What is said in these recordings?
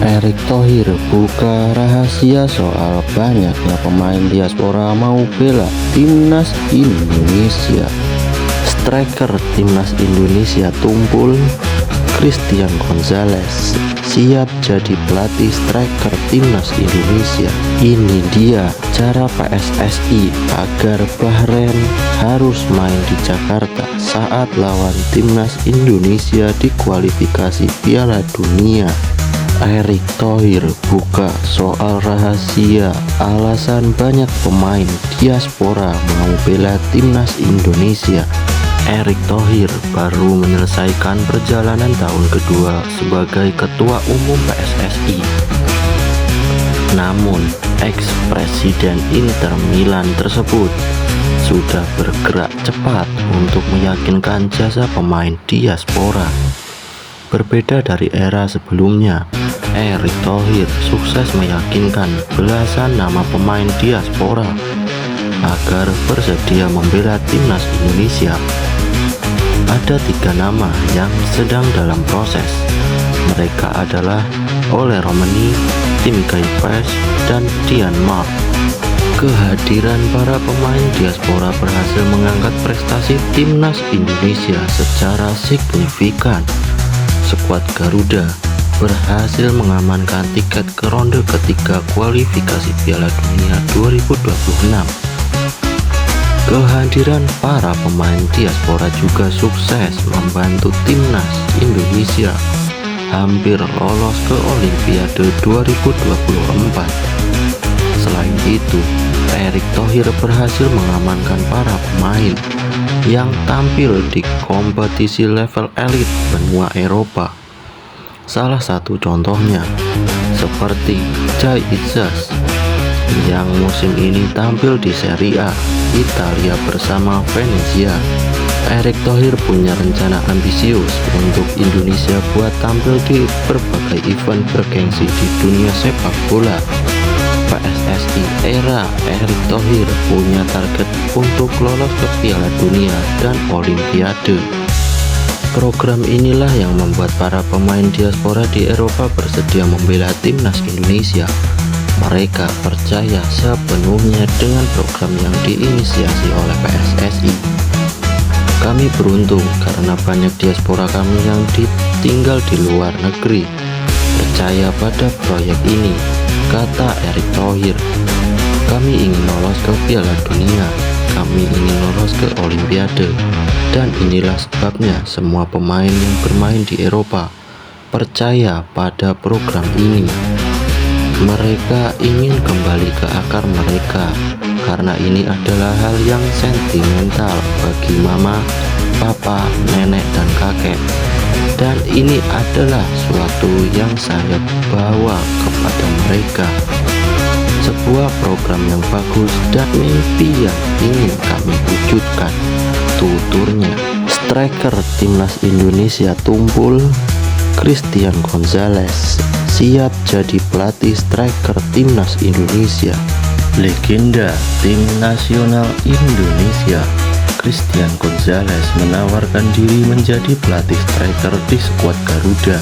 Erick Thohir buka rahasia soal banyaknya pemain diaspora mau bela timnas Indonesia. Striker timnas Indonesia tumpul, Christian Gonzalez siap jadi pelatih striker timnas Indonesia. Ini dia cara PSSI agar Bahrain harus main di Jakarta saat lawan timnas Indonesia di kualifikasi Piala Dunia. Erick Thohir buka soal rahasia alasan banyak pemain diaspora mau bela timnas Indonesia. Erick Thohir baru menyelesaikan perjalanan tahun kedua sebagai Ketua Umum PSSI. Namun, ex-presiden Inter Milan tersebut sudah bergerak cepat untuk meyakinkan jasa pemain diaspora. Berbeda dari era sebelumnya, Erick Thohir sukses meyakinkan belasan nama pemain diaspora agar bersedia membela timnas Indonesia. Ada 3 nama yang sedang dalam proses. Mereka adalah Ole Romani, Tim Kaypes, dan Dian Mark. Kehadiran para pemain diaspora berhasil mengangkat prestasi timnas Indonesia secara signifikan. Skuad Garuda berhasil mengamankan tiket ke ronde ketiga kualifikasi Piala Dunia 2026. Kehadiran para pemain diaspora juga sukses membantu timnas Indonesia hampir lolos ke Olimpiade 2024. Selain itu, Erick Thohir berhasil mengamankan para pemain yang tampil di kompetisi level elit benua Eropa. Salah satu contohnya seperti Jai Izzas yang musim ini tampil di Serie A Italia bersama Venezia. Erick Thohir punya rencana ambisius untuk Indonesia buat tampil di berbagai event bergengsi di dunia sepak bola. PSSI era Erick Thohir punya target untuk lolos ke Piala Dunia dan Olimpiade. Program inilah yang membuat para pemain diaspora di Eropa bersedia membela timnas Indonesia. Mereka percaya sepenuhnya dengan program yang diinisiasi oleh PSSI. Kami beruntung karena banyak diaspora kami yang tinggal di luar negeri percaya pada proyek ini, kata Erick Thohir. Kami ingin lolos ke Piala Dunia, kami ingin lolos ke Olimpiade, dan inilah sebabnya semua pemain yang bermain di Eropa percaya pada program ini. Mereka ingin kembali ke akar mereka karena ini adalah hal yang sentimental bagi mama, papa, nenek, dan kakek. Dan ini adalah suatu yang saya bawa kepada mereka. Sebuah program yang bagus dan mimpi yang ingin kami wujudkan, tuturnya. Striker timnas Indonesia tumpul, Christian Gonzalez siap jadi pelatih striker timnas Indonesia. Legenda tim nasional Indonesia Christian Gonzalez menawarkan diri menjadi pelatih striker di skuad Garuda.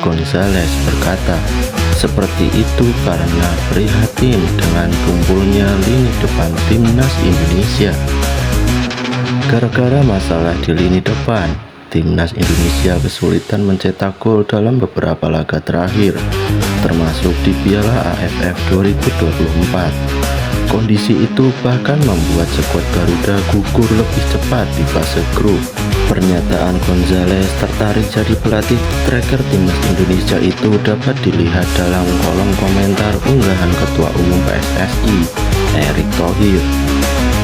Gonzalez berkata, seperti itu karena prihatin dengan tumpulnya lini depan timnas Indonesia. Gara-gara masalah di lini depan, timnas Indonesia kesulitan mencetak gol dalam beberapa laga terakhir, termasuk di Piala AFF 2024. Kondisi itu bahkan membuat skuad Garuda gugur lebih cepat di fase grup. Pernyataan Gonzalez tertarik jadi pelatih striker timnas Indonesia itu dapat dilihat dalam kolom komentar unggahan Ketua Umum PSSI, Erick Thohir.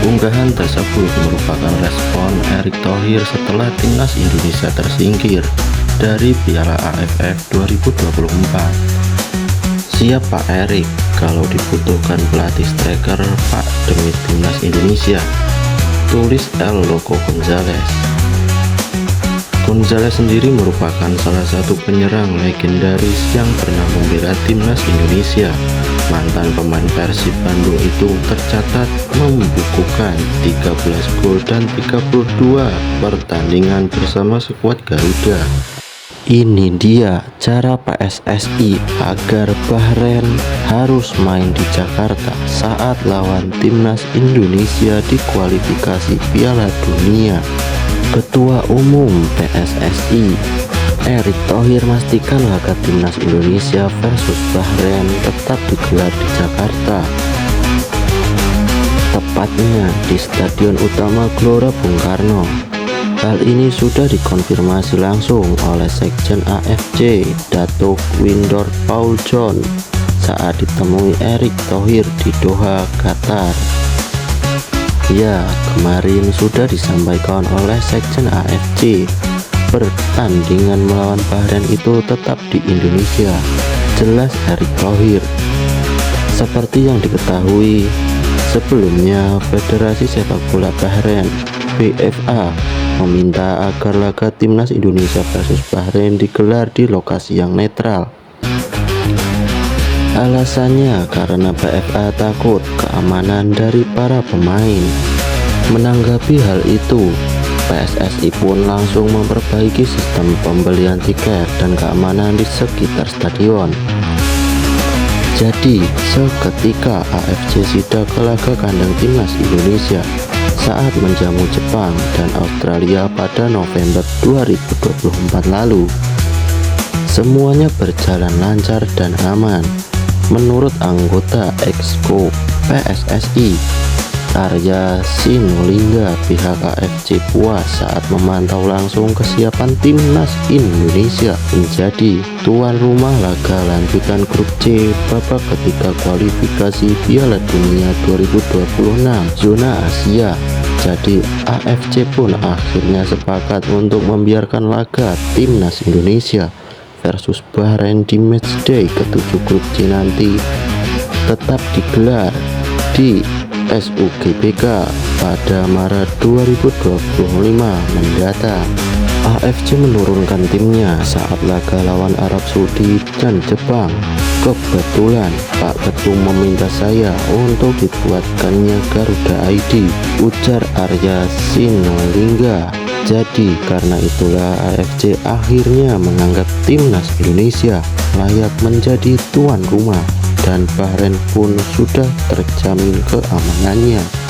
Unggahan tersebut merupakan respon Erick Thohir setelah timnas Indonesia tersingkir dari Piala AFF 2024. Siap Pak Erick, kalau dibutuhkan pelatih striker Pak demi timnas Indonesia, tulis El Loco Gonzalez. Gonzalez sendiri merupakan salah satu penyerang legendaris yang pernah membela timnas Indonesia. Mantan pemain Persib Bandung itu tercatat membukukan 13 gol dan 32 pertandingan bersama skuad Garuda. Ini dia cara PSSI agar Bahrain harus main di Jakarta saat lawan timnas Indonesia di kualifikasi Piala Dunia. Ketua Umum PSSI Erick Thohir memastikan laga timnas Indonesia versus Bahrain tetap digelar di Jakarta, tepatnya di Stadion Utama Gelora Bung Karno. Hal ini sudah dikonfirmasi langsung oleh Sekjen AFC Datuk Windor Paul John saat ditemui Erick Thohir di Doha, Qatar. Ya, kemarin sudah disampaikan oleh Sekjen AFC, pertandingan melawan Bahrain itu tetap di Indonesia, jelas Erick Thohir. Seperti yang diketahui sebelumnya, Federasi Sepak Bola Bahrain (BFA) meminta agar laga timnas Indonesia versus Bahrain digelar di lokasi yang netral. Alasannya karena BFA takut keamanan dari para pemain. Menanggapi hal itu, PSSI pun langsung memperbaiki sistem pembelian tiket dan keamanan di sekitar stadion. Jadi, seketika AFC sidak ke laga kandang timnas Indonesia saat menjamu Jepang dan Australia pada November 2024 lalu. Semuanya berjalan lancar dan aman. Menurut anggota Exco PSSI Arya Sinulinga, pihak AFC puas saat memantau langsung kesiapan timnas Indonesia menjadi tuan rumah laga lanjutan grup C babak ketiga kualifikasi Piala Dunia 2026 zona Asia. Jadi AFC pun akhirnya sepakat untuk membiarkan laga timnas Indonesia versus Bahrain di matchday ke-7 grup C nanti tetap digelar di SUGBK pada Maret 2025 mendatang. AFC menurunkan timnya saat laga lawan Arab Saudi dan Jepang. Kebetulan Pak Ketum meminta saya untuk dibuatkannya Garuda ID, ujar Arya Sinulinga. Jadi karena itulah AFC akhirnya menganggap timnas Indonesia layak menjadi tuan rumah dan Bahrain pun sudah terjamin keamanannya.